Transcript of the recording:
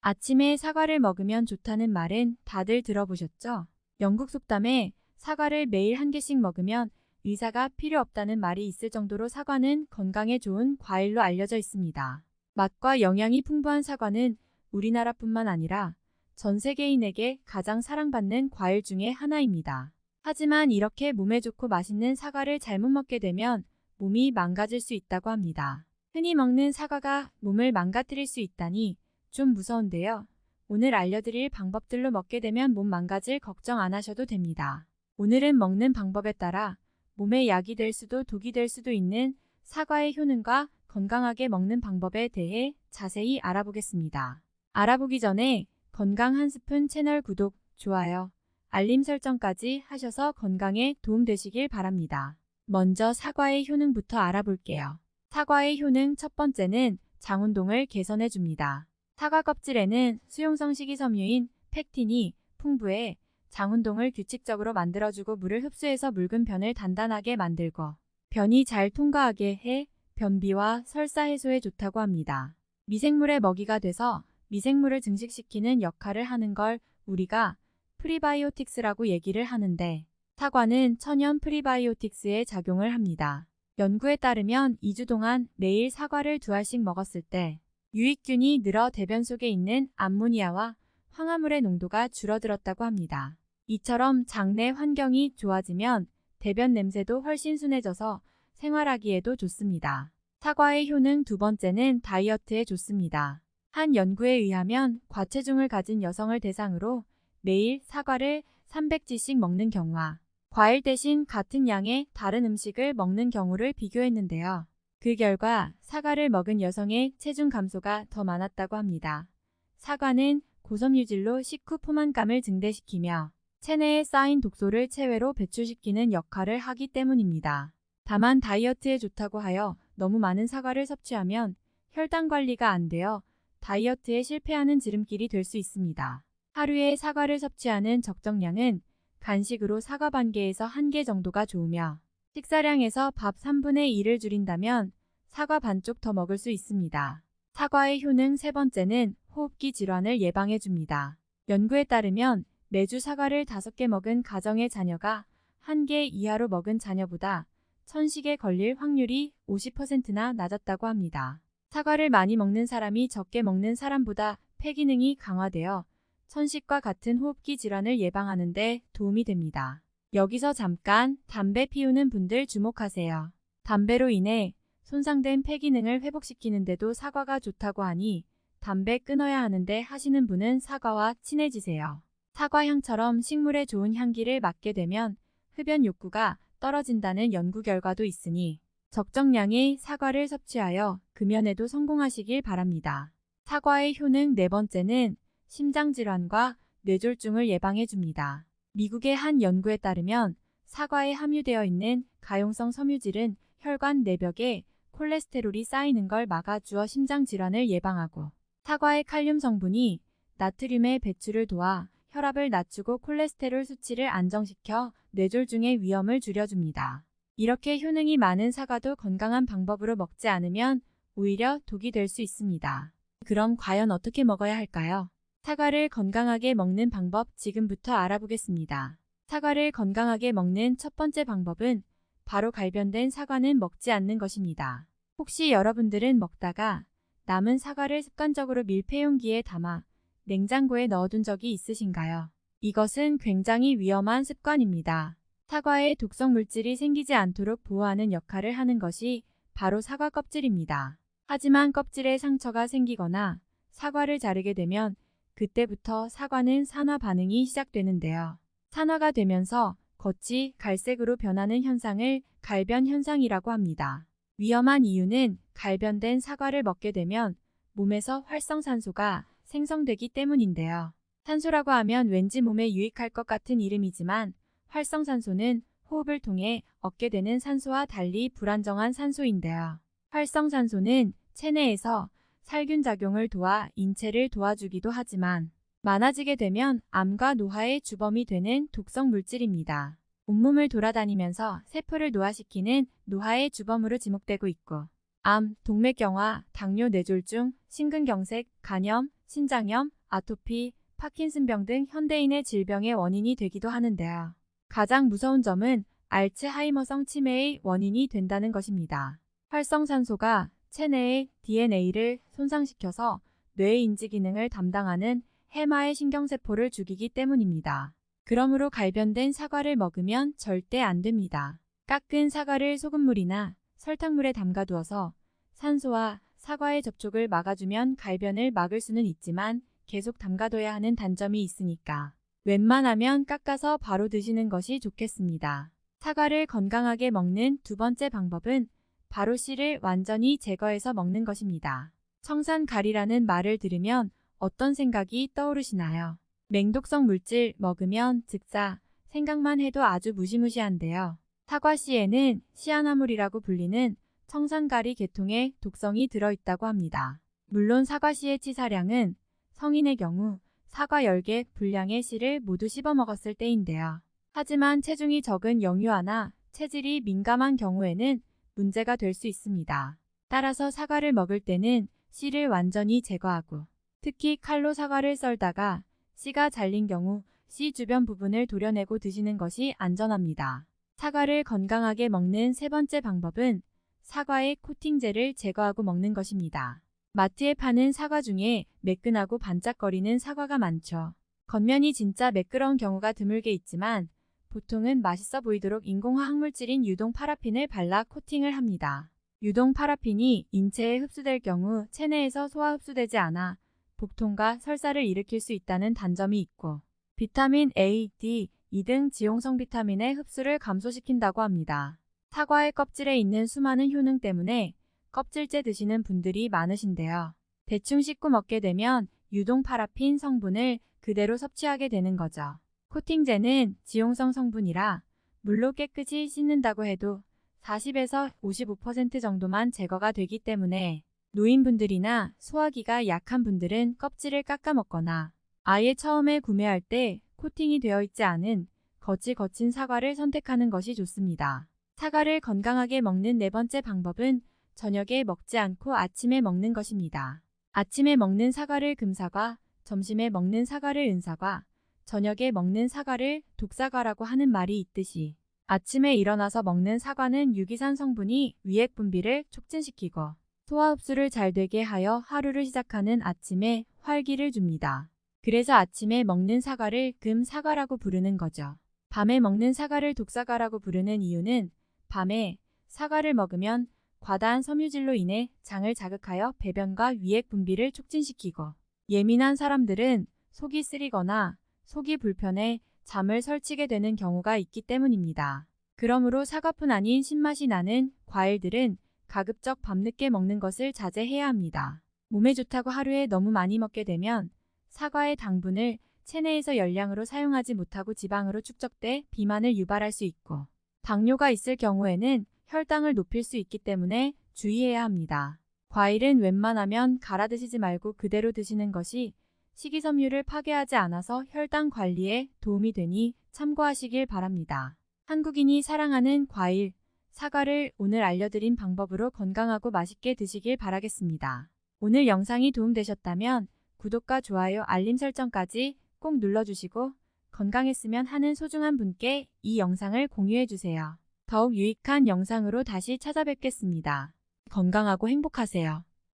아침에 사과를 먹으면 좋다는 말은 다들 들어보셨죠? 영국 속담에 사과를 매일 한 개씩 먹으면 의사가 필요 없다는 말이 있을 정도로 사과는 건강에 좋은 과일로 알려져 있습니다. 맛과 영양이 풍부한 사과는 우리나라뿐만 아니라 전 세계인에게 가장 사랑받는 과일 중에 하나입니다. 하지만 이렇게 몸에 좋고 맛있는 사과를 잘못 먹게 되면 몸이 망가질 수 있다고 합니다. 흔히 먹는 사과가 몸을 망가뜨릴 수 있다니 좀 무서운데요. 오늘 알려드릴 방법들로 먹게 되면 몸 망가질 걱정 안 하셔도 됩니다. 오늘은 먹는 방법에 따라 몸에 약이 될 수도 독이 될 수도 있는 사과의 효능과 건강하게 먹는 방법에 대해 자세히 알아보겠습니다. 알아보기 전에 건강 한 스푼 채널 구독, 좋아요, 알림 설정까지 하셔서 건강에 도움 되시길 바랍니다. 먼저 사과의 효능부터 알아볼게요. 사과의 효능 첫 번째는 장운동을 개선해 줍니다. 사과 껍질에는 수용성 식이섬유인 팩틴이 풍부해 장운동을 규칙적으로 만들어주고 물을 흡수해서 묽은 변을 단단하게 만들고 변이 잘 통과하게 해 변비와 설사 해소에 좋다고 합니다. 미생물의 먹이가 돼서 미생물을 증식시키는 역할을 하는 걸 우리가 프리바이오틱스라고 얘기를 하는데 사과는 천연 프리바이오틱스의 작용을 합니다. 연구에 따르면 2주 동안 매일 사과를 2알씩 먹었을 때 유익균이 늘어 대변 속에 있는 암모니아와 황화물의 농도가 줄어들었다고 합니다. 이처럼 장내 환경이 좋아지면 대변 냄새도 훨씬 순해져서 생활하기에도 좋습니다. 사과의 효능 두 번째는 다이어트에 좋습니다. 한 연구에 의하면 과체중을 가진 여성을 대상으로 매일 사과를 300g씩 먹는 경우와 과일 대신 같은 양의 다른 음식을 먹는 경우를 비교했는데요. 그 결과 사과를 먹은 여성의 체중 감소가 더 많았다고 합니다. 사과는 고섬유질로 식후 포만감을 증대시키며 체내에 쌓인 독소를 체외로 배출시키는 역할을 하기 때문입니다. 다만 다이어트에 좋다고 하여 너무 많은 사과를 섭취하면 혈당 관리가 안 되어 다이어트에 실패하는 지름길이 될 수 있습니다. 하루에 사과를 섭취하는 적정량은 간식으로 사과 반 개에서 1개 정도가 좋으며 식사량에서 밥 3분의 1을 줄인다면 사과 반쪽 더 먹을 수 있습니다. 사과의 효능 세 번째는 호흡기 질환을 예방해 줍니다. 연구에 따르면 매주 사과를 5개 먹은 가정의 자녀가 1개 이하로 먹은 자녀보다 천식에 걸릴 확률이 50%나 낮았다고 합니다. 사과를 많이 먹는 사람이 적게 먹는 사람보다 폐 기능이 강화되어 천식과 같은 호흡기 질환을 예방하는 데 도움이 됩니다. 여기서 잠깐 담배 피우는 분들 주목하세요. 담배로 인해 손상된 폐 기능을 회복시키는데도 사과가 좋다고 하니 담배 끊어야 하는데 하시는 분은 사과와 친해지세요. 사과향처럼 식물에 좋은 향기를 맡게 되면 흡연 욕구가 떨어진다는 연구 결과도 있으니 적정량의 사과를 섭취하여 금연에도 성공하시길 바랍니다. 사과의 효능 네 번째는 심장질환과 뇌졸중을 예방해 줍니다. 미국의 한 연구에 따르면 사과에 함유되어 있는 가용성 섬유질은 혈관 내벽에 콜레스테롤이 쌓이는 걸 막아주어 심장질환을 예방하고 사과의 칼륨 성분이 나트륨의 배출을 도와 혈압을 낮추고 콜레스테롤 수치를 안정시켜 뇌졸중의 위험을 줄여줍니다. 이렇게 효능이 많은 사과도 건강한 방법으로 먹지 않으면 오히려 독이 될 수 있습니다. 그럼 과연 어떻게 먹어야 할까요? 사과를 건강하게 먹는 방법 지금부터 알아보겠습니다. 사과를 건강하게 먹는 첫 번째 방법은 바로 갈변된 사과는 먹지 않는 것입니다. 혹시 여러분들은 먹다가 남은 사과를 습관적으로 밀폐용기에 담아 냉장고에 넣어둔 적이 있으신가요? 이것은 굉장히 위험한 습관입니다. 사과에 독성 물질이 생기지 않도록 보호하는 역할을 하는 것이 바로 사과 껍질입니다. 하지만 껍질에 상처가 생기거나 사과를 자르게 되면 그때부터 사과는 산화 반응이 시작되는데요. 산화가 되면서 겉이 갈색으로 변하는 현상을 갈변 현상이라고 합니다. 위험한 이유는 갈변된 사과를 먹게 되면 몸에서 활성산소가 생성되기 때문인데요. 산소라고 하면 왠지 몸에 유익할 것 같은 이름이지만 활성산소는 호흡을 통해 얻게 되는 산소와 달리 불안정한 산소인데요. 활성산소는 체내에서 살균 작용을 도와 인체를 도와주기도 하지만 많아지게 되면 암과 노화의 주범이 되는 독성 물질입니다. 온몸을 돌아다니면서 세포를 노화시키는 노화의 주범으로 지목되고 있고 암, 동맥경화, 당뇨 뇌졸중, 심근경색, 간염, 신장염, 아토피, 파킨슨병 등 현대인의 질병의 원인이 되기도 하는데요. 가장 무서운 점은 알츠하이머성 치매의 원인이 된다는 것입니다. 활성산소가 체내의 DNA를 손상시켜서 뇌의 인지 기능을 담당하는 해마의 신경세포를 죽이기 때문입니다. 그러므로 갈변된 사과를 먹으면 절대 안 됩니다. 깎은 사과를 소금물이나 설탕물에 담가두어서 산소와 사과의 접촉을 막아주면 갈변을 막을 수는 있지만 계속 담가둬야 하는 단점이 있으니까 웬만하면 깎아서 바로 드시는 것이 좋겠습니다. 사과를 건강하게 먹는 두 번째 방법은 바로 씨를 완전히 제거해서 먹는 것입니다. 청산가리라는 말을 들으면 어떤 생각이 떠오르시나요? 맹독성 물질 먹으면 즉사 생각만 해도 아주 무시무시한데요. 사과씨에는 시아나물이라고 불리는 청산가리 계통의 독성이 들어있다고 합니다. 물론 사과씨의 치사량은 성인의 경우 사과 10개 분량의 씨를 모두 씹어 먹었을 때인데요. 하지만 체중이 적은 영유아나 체질이 민감한 경우에는 문제가 될 수 있습니다. 따라서 사과를 먹을 때는 씨를 완전히 제거하고 특히 칼로 사과를 썰다가 씨가 잘린 경우 씨 주변 부분을 도려내고 드시는 것이 안전합니다. 사과를 건강하게 먹는 세 번째 방법은 사과의 코팅제를 제거하고 먹는 것입니다. 마트에 파는 사과 중에 매끈하고 반짝거리는 사과가 많죠. 겉면이 진짜 매끄러운 경우가 드물게 있지만 보통은 맛있어 보이도록 인공화학물질인 유동 파라핀을 발라 코팅을 합니다. 유동 파라핀이 인체에 흡수될 경우 체내에서 소화 흡수되지 않아 복통과 설사를 일으킬 수 있다는 단점이 있고 비타민 A, D, E 등 지용성 비타민의 흡수를 감소시킨다고 합니다. 사과의 껍질에 있는 수많은 효능 때문에 껍질째 드시는 분들이 많으신데요. 대충 씻고 먹게 되면 유동 파라핀 성분을 그대로 섭취하게 되는 거죠. 코팅제는 지용성 성분이라 물로 깨끗이 씻는다고 해도 40에서 55% 정도만 제거가 되기 때문에 노인분들이나 소화기가 약한 분들은 껍질을 깎아 먹거나 아예 처음에 구매할 때 코팅이 되어 있지 않은 겉이 거친 사과를 선택하는 것이 좋습니다. 사과를 건강하게 먹는 네 번째 방법은 저녁에 먹지 않고 아침에 먹는 것입니다. 아침에 먹는 사과를 금사과, 점심에 먹는 사과를 은사과, 저녁에 먹는 사과를 독사과라고 하는 말이 있듯이 아침에 일어나서 먹는 사과는 유기산 성분이 위액 분비를 촉진시키고 소화 흡수를 잘 되게 하여 하루를 시작하는 아침에 활기를 줍니다. 그래서 아침에 먹는 사과를 금사과라고 부르는 거죠. 밤에 먹는 사과를 독사과라고 부르는 이유는 밤에 사과를 먹으면 과다한 섬유질로 인해 장을 자극하여 배변과 위액 분비를 촉진시키고 예민한 사람들은 속이 쓰리거나 속이 불편해 잠을 설치게 되는 경우가 있기 때문입니다. 그러므로 사과뿐 아닌 신맛이 나는 과일들은 가급적 밤늦게 먹는 것을 자제해야 합니다. 몸에 좋다고 하루에 너무 많이 먹게 되면 사과의 당분을 체내에서 열량으로 사용하지 못하고 지방으로 축적돼 비만을 유발할 수 있고 당뇨가 있을 경우에는 혈당을 높일 수 있기 때문에 주의해야 합니다. 과일은 웬만하면 갈아 드시지 말고 그대로 드시는 것이 식이섬유를 파괴하지 않아서 혈당 관리에 도움이 되니 참고하시길 바랍니다. 한국인이 사랑하는 과일, 사과를 오늘 알려드린 방법으로 건강하고 맛있게 드시길 바라겠습니다. 오늘 영상이 도움되셨다면 구독과 좋아요, 알림 설정까지 꼭 눌러주시고 건강했으면 하는 소중한 분께 이 영상을 공유해주세요. 더욱 유익한 영상으로 다시 찾아뵙겠습니다. 건강하고 행복하세요.